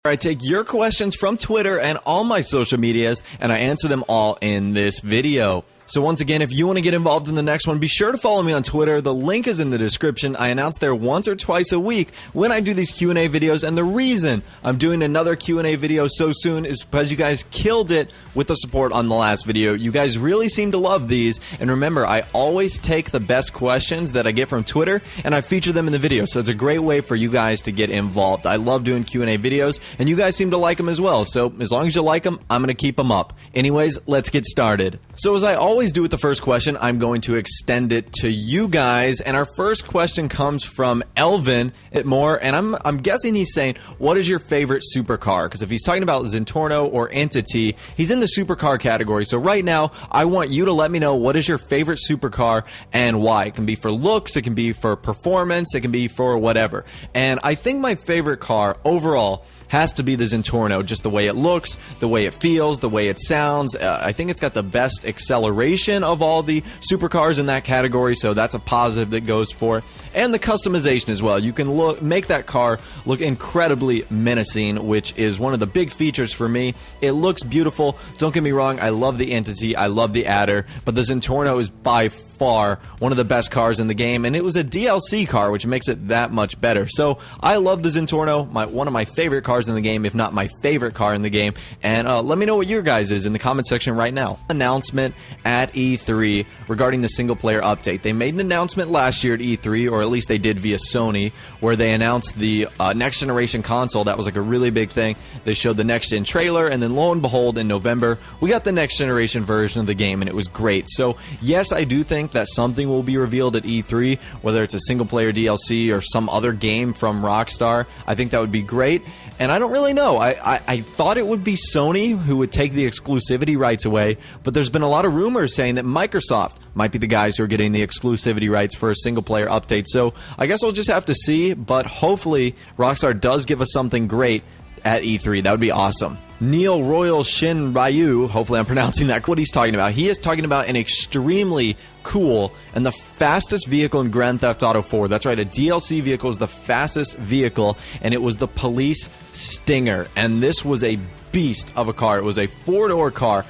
I take your questions from Twitter and all my social medias, and I answer them all in this video. So once again, if you want to get involved in the next one, be sure to follow me on Twitter. The link is in the description. I announce there once or twice a week when I do these Q&A videos, and the reason I'm doing another Q&A video so soon is because you guys killed it with the support on the last video. You guys really seem to love these, and remember, I always take the best questions that I get from Twitter, and I feature them in the video, so it's a great way for you guys to get involved. I love doing Q&A videos, and you guys seem to like them as well, so as long as you like them, I'm going to keep them up. Anyways, let's get started. So as I always do with the first question, I'm going to extend it to you guys, and our first question comes from Elvin at Moore, and I'm guessing he's saying, what is your favorite supercar? Because if he's talking about Zentorno or Entity, he's in the supercar category. So right now, I want you to let me know what is your favorite supercar and why. It can be for looks, it can be for performance, it can be for whatever. And I think my favorite car overall has to be the Zentorno, just the way it looks, the way it feels, the way it sounds. I think it's got the best acceleration of all the supercars in that category, so that's a positive that goes for it. And the customization as well. You can make that car look incredibly menacing, which is one of the big features for me. It looks beautiful. Don't get me wrong, I love the Entity, I love the Adder, but the Zentorno is by far one of the best cars in the game, and it was a DLC car, which makes it that much better. So I love the Zentorno, one of my favorite cars in the game, if not my favorite car in the game. And let me know what your guys is in the comment section right now. Announcement at E3 regarding the single player update. They made an announcement last year at E3, or at least they did via Sony, where they announced the next generation console. That was like a really big thing. They showed the next gen trailer, and then lo and behold, in November we got the next generation version of the game, and it was great. So yes, I do think that something will be revealed at E3, whether it's a single player DLC or some other game from Rockstar. I think that would be great, and I don't really know. I thought it would be Sony who would take the exclusivity rights away, but there's been a lot of rumors saying that Microsoft might be the guys who are getting the exclusivity rights for a single player update. So I guess we'll just have to see, but hopefully Rockstar does give us something great at E3. That would be awesome. Neil Royal Shin Ryu, hopefully I'm pronouncing that, what he's talking about. He is talking about an extremely cool and the fastest vehicle in Grand Theft Auto 4. That's right, a DLC vehicle is the fastest vehicle, and it was the Police Stinger. And this was a beast of a car. It was a four-door car,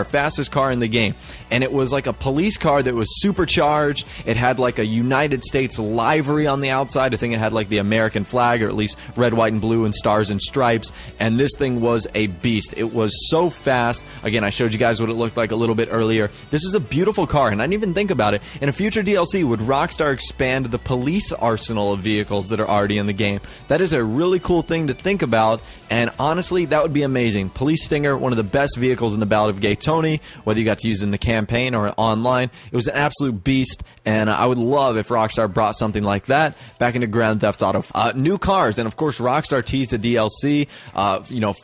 fastest car in the game. And it was like a police car that was supercharged. It had like a United States livery on the outside. I think it had like the American flag, or at least red, white, and blue and stars and stripes. And this thing was a beast. It was so fast. Again, I showed you guys what it looked like a little bit earlier. This is a beautiful car, and I didn't even think about it. In a future DLC, would Rockstar expand the police arsenal of vehicles that are already in the game? That is a really cool thing to think about, and honestly, that would be amazing. Police Stinger, one of the best vehicles in the Ballad of Gay Tony, whether you got to use it in the campaign or online. It was an absolute beast, and I would love if Rockstar brought something like that back into Grand Theft Auto. New cars, and of course Rockstar teased a DLC,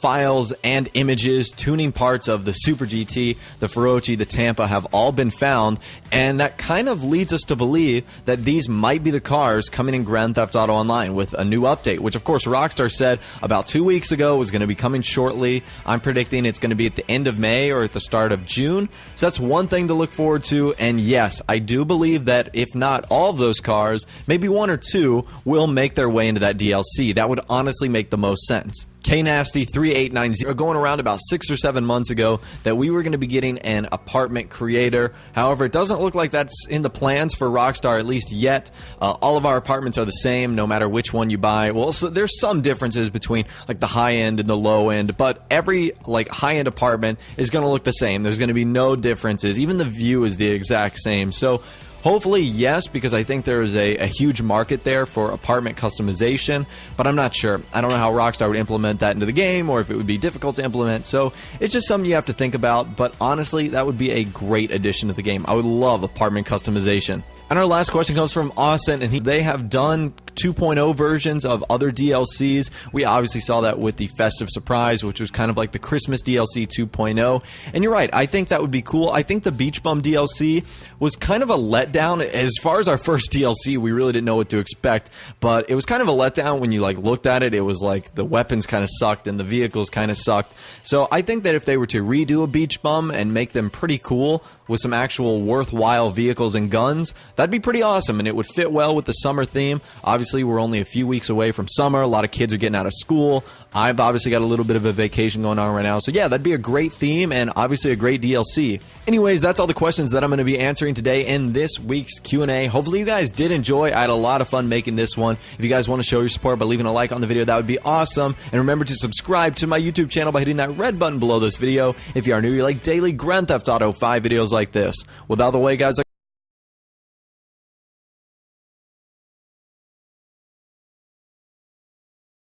files and images, tuning parts of the Super GT, the Feroce, the Tampa have all been found, and that kind of leads us to believe that these might be the cars coming in Grand Theft Auto Online with a new update, which of course Rockstar said about 2 weeks ago was going to be coming shortly. I'm predicting it's going to be at the end of May or at the start of June. So that's one thing to look forward to. And yes, I do believe that if not all of those cars, maybe one or two will make their way into that DLC. That would honestly make the most sense. KNasty3890 going around about 6 or 7 months ago that we were going to be getting an apartment creator. However, it doesn't look like that's in the plans for Rockstar, at least yet. All of our apartments are the same, no matter which one you buy. Well, so there's some differences between like the high end and the low end, but every like high end apartment is going to look the same. There's going to be no differences. Even the view is the exact same. So hopefully, yes, because I think there is a huge market there for apartment customization, but I'm not sure. I don't know how Rockstar would implement that into the game, or if it would be difficult to implement, so it's just something you have to think about, but honestly, that would be a great addition to the game. I would love apartment customization. And our last question comes from Austin, and they have done 2.0 versions of other DLCs. We obviously saw that with the Festive Surprise, which was kind of like the Christmas DLC 2.0. And you're right, I think that would be cool. I think the Beach Bum DLC was kind of a letdown. As far as our first DLC, we really didn't know what to expect, but it was kind of a letdown when you like looked at it. It was like the weapons kind of sucked and the vehicles kind of sucked. So I think that if they were to redo a Beach Bum and make them pretty cool with some actual worthwhile vehicles and guns, that'd be pretty awesome, and it would fit well with the summer theme. Obviously, obviously we're only a few weeks away from summer. A lot of kids are getting out of school. I've obviously got a little bit of a vacation going on right now. So yeah, that'd be a great theme and obviously a great DLC. Anyways, that's all the questions that I'm going to be answering today in this week's Q&A. Hopefully you guys did enjoy. I had a lot of fun making this one. If you guys want to show your support by leaving a like on the video, that would be awesome. And remember to subscribe to my YouTube channel by hitting that red button below this video. If you are new, you like daily Grand Theft Auto 5 videos like this. With out of the way, guys,